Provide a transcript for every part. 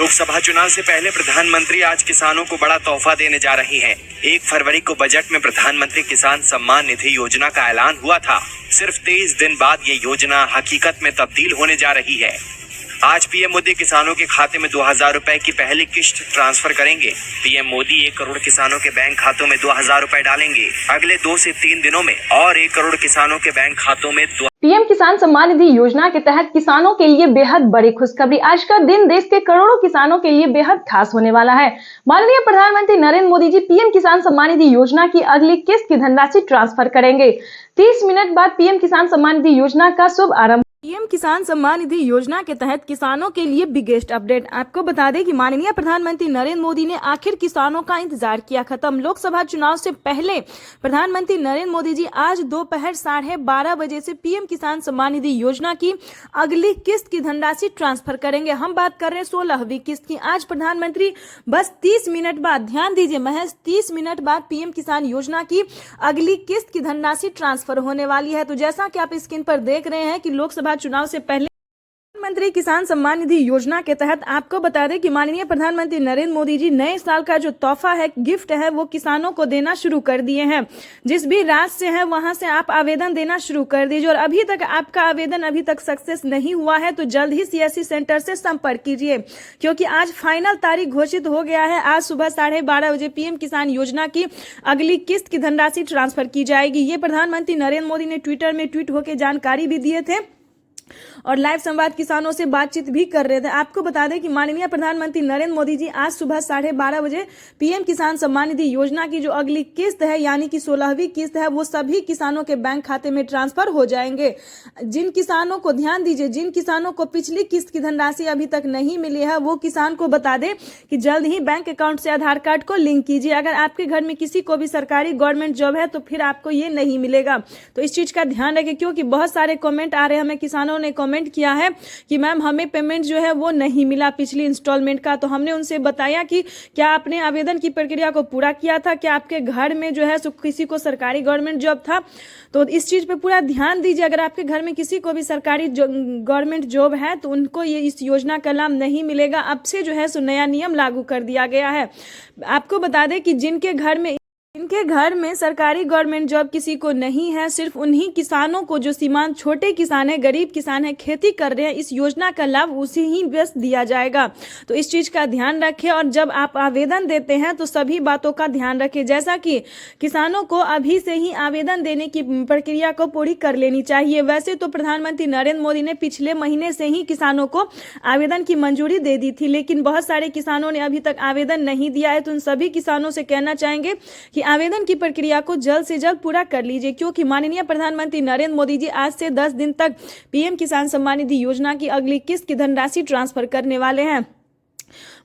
लोकसभा चुनाव से पहले प्रधानमंत्री आज किसानों को बड़ा तोहफा देने जा रही हैं। 1 फरवरी को बजट में प्रधानमंत्री किसान सम्मान निधि योजना का ऐलान हुआ था। सिर्फ 23 दिन बाद ये योजना हकीकत में तब्दील होने जा रही है। आज पीएम मोदी किसानों के खाते में 2000 रुपए की पहली किश्त ट्रांसफर करेंगे। पीएम मोदी 1 करोड़ किसानों के बैंक खातों में 2000 रुपए डालेंगे। अगले 2 से 3 दिनों में और 1 करोड़ किसानों के बैंक खातों में पीएम किसान सम्मान निधि योजना के तहत किसानों के लिए बेहद बड़ी खुशखबरी। आज का दिन देश के करोड़ों किसानों के लिए बेहद खास होने वाला है। माननीय प्रधानमंत्री नरेंद्र मोदी जी पीएम किसान सम्मान निधि योजना की अगली किस्त की धनराशि ट्रांसफर करेंगे। 30 मिनट बाद पीएम किसान सम्मान निधि योजना का शुभ आरंभ। पीएम किसान सम्मान निधि योजना के तहत किसानों के लिए बिगेस्ट अपडेट। आपको बता दें कि माननीय प्रधानमंत्री नरेंद्र मोदी ने आखिर किसानों का इंतजार किया खत्म। लोकसभा चुनाव से पहले प्रधानमंत्री नरेंद्र मोदी जी आज दोपहर 12:30 बजे से पीएम किसान सम्मान निधि योजना की अगली किस्त की धनराशि ट्रांसफर करेंगे। हम बात कर रहे हैं 16वीं किस्त की। आज प्रधानमंत्री बस 30 मिनट बाद, ध्यान दीजिए, महज 30 मिनट बाद पीएम किसान योजना की अगली किस्त की धनराशि ट्रांसफर होने वाली है। तो जैसा कि आप स्क्रीन पर देख रहे हैं कि लोकसभा चुनाव से पहले प्रधानमंत्री किसान सम्मान निधि योजना के तहत आपको बता दें कि माननीय प्रधानमंत्री नरेंद्र मोदी जी नए साल का जो तोहफा है, गिफ्ट है, वो किसानों को देना शुरू कर दिए हैं। जिस भी राज्य से है वहां से आप आवेदन देना शुरू कर दीजिए और अभी तक आपका आवेदन अभी तक सक्सेस नहीं हुआ है तो जल्द ही सीएससी सेंटर से संपर्क कीजिए, क्योंकि आज फाइनल तारीख घोषित हो गया है। आज सुबह 12:30 बजे पीएम किसान योजना की अगली किस्त की धनराशि ट्रांसफर की जाएगी। ये प्रधानमंत्री नरेंद्र मोदी ने ट्विटर में ट्वीट होकर जानकारी भी दिए थे और लाइव संवाद किसानों से बातचीत भी कर रहे थे। आपको बता दें कि माननीय प्रधानमंत्री नरेंद्र मोदी जी आज सुबह 12:30 बजे पीएम किसान सम्मान निधि योजना की जो अगली किस्त है यानी कि 16वीं किस्त है वो सभी किसानों के बैंक खाते में ट्रांसफर हो जाएंगे। जिन किसानों को, ध्यान दीजिए, जिन किसानों को पिछली किस्त की धनराशि अभी तक नहीं मिली है वो किसान को बता दें कि जल्द ही बैंक अकाउंट से आधार कार्ड को लिंक कीजिए। अगर आपके घर में किसी को भी सरकारी गवर्नमेंट जॉब है तो फिर आपको ये नहीं मिलेगा। तो इस चीज का ध्यान रखें, क्योंकि बहुत सारे कमेंट आ रहे हैं। हमें किसानों ने कमेंट किया है कि मैम हमें पेमेंट जो है वो नहीं मिला पिछली इंस्टॉलमेंट का। तो हमने उनसे बताया कि क्या आपने आवेदन की प्रक्रिया को पूरा किया था, क्या आपके घर में जो है किसी को सरकारी गवर्नमेंट जॉब था। तो इस चीज पे पूरा ध्यान दीजिए। अगर आपके घर में किसी को भी सरकारी गवर्नमेंट जॉब है तो उनको ये इस योजना का लाभ नहीं मिलेगा। अब से जो है सो नया नियम लागू कर दिया गया है। आपको बता दें कि जिनके घर में सरकारी गवर्नमेंट जॉब किसी को नहीं है, सिर्फ उन्हीं किसानों को, जो सीमांत छोटे किसान है, गरीब किसान है, खेती कर रहे हैं, इस योजना का लाभ उसी ही बस दिया जाएगा। तो इस चीज का ध्यान रखें और जब आप आवेदन देते हैं तो सभी बातों का ध्यान रखें। जैसा कि किसानों को अभी से ही आवेदन देने की प्रक्रिया को पूरी कर लेनी चाहिए। वैसे तो प्रधानमंत्री नरेंद्र मोदी ने पिछले महीने से ही किसानों को आवेदन की मंजूरी दे दी थी, लेकिन बहुत सारे किसानों ने अभी तक आवेदन नहीं दिया है। तो उन सभी किसानों से कहना चाहेंगे कि आवेदन की प्रक्रिया को जल्द से जल्द पूरा कर लीजिए, क्योंकि माननीय प्रधानमंत्री नरेंद्र मोदी जी आज से 10 दिन तक पीएम किसान सम्मान निधि योजना की अगली किस्त की धनराशि ट्रांसफर करने वाले हैं।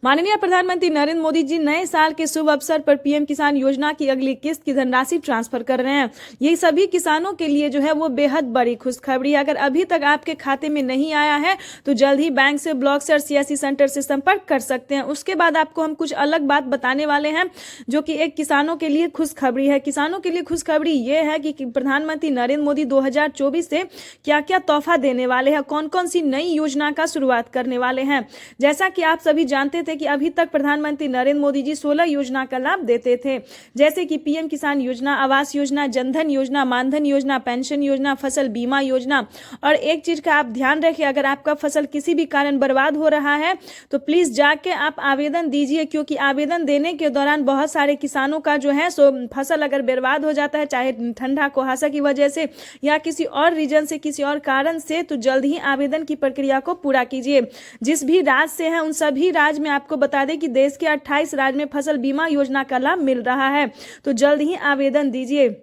माननीय प्रधानमंत्री नरेंद्र मोदी जी नए साल के शुभ अवसर पर पीएम किसान योजना की अगली किस्त की धनराशि ट्रांसफर कर रहे हैं। ये सभी किसानों के लिए जो है वो बेहद बड़ी खुशखबरी। अगर अभी तक आपके खाते में नहीं आया है तो जल्द ही बैंक से, ब्लॉक से और सीएससी सेंटर से संपर्क कर सकते हैं। उसके बाद आपको हम कुछ अलग बात बताने वाले हैं जो कि एक किसानों के लिए खुशखबरी है। किसानों के लिए खुशखबरी ये है कि प्रधानमंत्री नरेंद्र मोदी 2024 से क्या क्या तोहफा देने वाले हैं, कौन कौन सी नई योजना का शुरुआत करने वाले हैं। जैसा कि आप सभी जानते थे कि अभी तक प्रधानमंत्री नरेंद्र मोदी जी 16 योजना का लाभ देते थे, जैसे कि पीएम किसान योजना, आवास योजना, जनधन योजना, मानधन योजना, पेंशन योजना, फसल बीमा योजना। और एक चीज का आप ध्यान रखें, अगर आपका फसल किसी भी कारण बर्बाद हो रहा है तो प्लीज जाके आप आवेदन दीजिए, क्योंकि आवेदन देने के दौरान बहुत सारे किसानों का जो है सो फसल अगर बर्बाद हो जाता है, चाहे ठंडा कुहासा की वजह से या किसी और रीजन से, किसी और कारण से, तो जल्द ही आवेदन की प्रक्रिया को पूरा कीजिए। जिस भी राज्य से है उन सभी राज्य में आपको बता दें कि देश के 28 राज्य में फसल बीमा योजना का लाभ मिल रहा है, तो जल्द ही आवेदन दीजिए।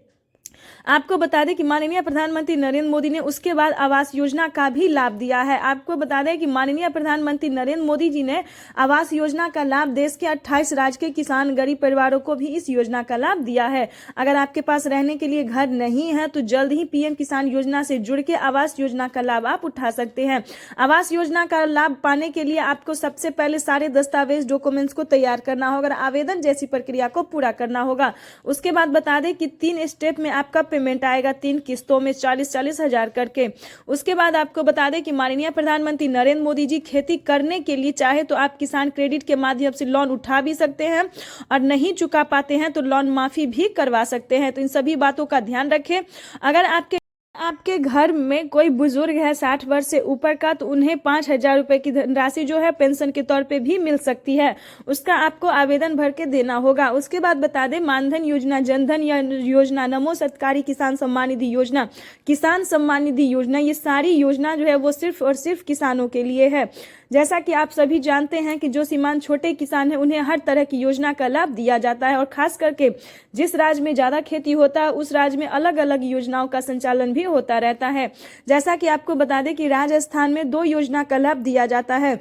आपको बता दें कि माननीय प्रधानमंत्री नरेंद्र मोदी ने उसके बाद आवास योजना का भी लाभ दिया है। आपको बता दें कि माननीय प्रधानमंत्री नरेंद्र मोदी जी ने आवास योजना का लाभ देश के 28 राज्य के किसान, गरीब परिवारों को भी इस योजना का लाभ दिया है। अगर आपके पास रहने के लिए घर नहीं है तो जल्द ही पीएम किसान योजना से जुड़ के आवास योजना का लाभ आप उठा सकते हैं। आवास योजना का लाभ पाने के लिए आपको सबसे पहले सारे दस्तावेज, डॉक्यूमेंट्स को तैयार करना होगा, आवेदन जैसी प्रक्रिया को पूरा करना होगा। उसके बाद बता दें कि 3 स्टेप में आप आपका पेमेंट आएगा 3 किस्तों में 40-40 हजार करके। उसके बाद आपको बता दें कि माननीय प्रधानमंत्री नरेंद्र मोदी जी खेती करने के लिए चाहे तो आप किसान क्रेडिट के माध्यम से लोन उठा भी सकते हैं और नहीं चुका पाते हैं तो लोन माफी भी करवा सकते हैं। तो इन सभी बातों का ध्यान रखें। अगर आपके घर में कोई बुजुर्ग है 60 वर्ष से ऊपर का, तो उन्हें 5,000 रुपए की धनराशि जो है पेंशन के तौर पे भी मिल सकती है। उसका आपको आवेदन भर के देना होगा। उसके बाद बता दें, मानधन योजना, जनधन योजना, नमो सरकारी किसान सम्मान निधि योजना, किसान सम्मान निधि योजना, ये सारी योजना जो है वो सिर्फ और सिर्फ किसानों के लिए है। जैसा कि आप सभी जानते हैं कि जो सीमांत छोटे किसान हैं उन्हें हर तरह की योजना का लाभ दिया जाता है और खास करके जिस राज्य में ज्यादा खेती होता है उस राज्य में अलग अलग योजनाओं का संचालन भी होता रहता है। जैसा कि आपको बता दें कि राजस्थान में 2 योजना का लाभ दिया जाता है,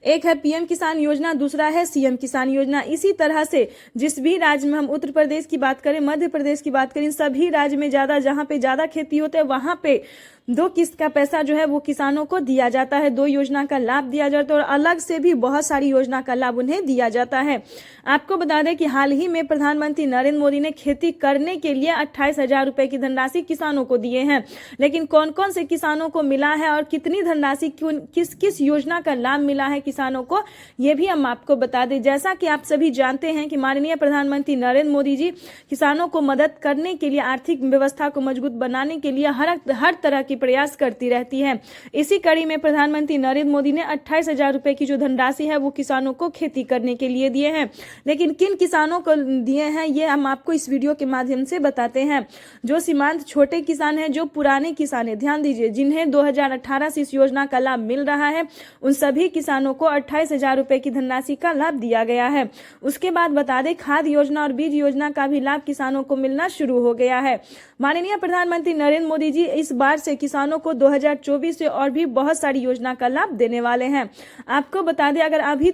एक है पीएम किसान योजना, दूसरा है सीएम किसान योजना। इसी तरह से जिस भी राज्य में, हम उत्तर प्रदेश की बात करें, मध्य प्रदेश की बात करें, सभी राज्य में जहां पे ज्यादा खेती होते हैं वहां पे 2 किस्त का पैसा जो है वो किसानों को दिया जाता है, 2 योजना का लाभ दिया जाता है और अलग से भी बहुत सारी योजना का लाभ उन्हें दिया जाता है। आपको बता दें कि हाल ही में प्रधानमंत्री नरेंद्र मोदी ने खेती करने के लिए 28,000 रुपए की धनराशि किसानों को दिए हैं, लेकिन कौन कौन से किसानों को मिला है और कितनी धनराशि किस किस योजना का लाभ मिला है किसानों को, ये भी हम आपको बता दें। जैसा कि आप सभी जानते हैं कि माननीय प्रधानमंत्री नरेंद्र मोदी जी किसानों को मदद करने के लिए, आर्थिक व्यवस्था को मजबूत बनाने के लिए हर तरह की प्रयास करती रहती है। इसी कड़ी में प्रधानमंत्री नरेंद्र मोदी ने 28,000 रुपए की जो धनराशि है वो किसानों को खेती करने के लिए दिए हैं। लेकिन किन किसानों को दिए हैं ये हम आपको इस वीडियो के माध्यम से बताते हैं। जो सीमांत छोटे किसान हैं, जो पुराने किसान हैं, ध्यान दीजिए, जिन्हें 2018 से इस योजना का लाभ मिल रहा है, उन सभी किसानों को 28,000 रुपए की धनराशि का लाभ दिया गया है। उसके बाद बता दें, खाद योजना और बीज योजना का भी लाभ किसानों को मिलना शुरू हो गया है। माननीय प्रधानमंत्री नरेंद्र मोदी जी इस बार से किसानों को 2024 से और भी बहुत सारी योजना का लाभ देने वाले हैं। आपको बता दें, अगर अभी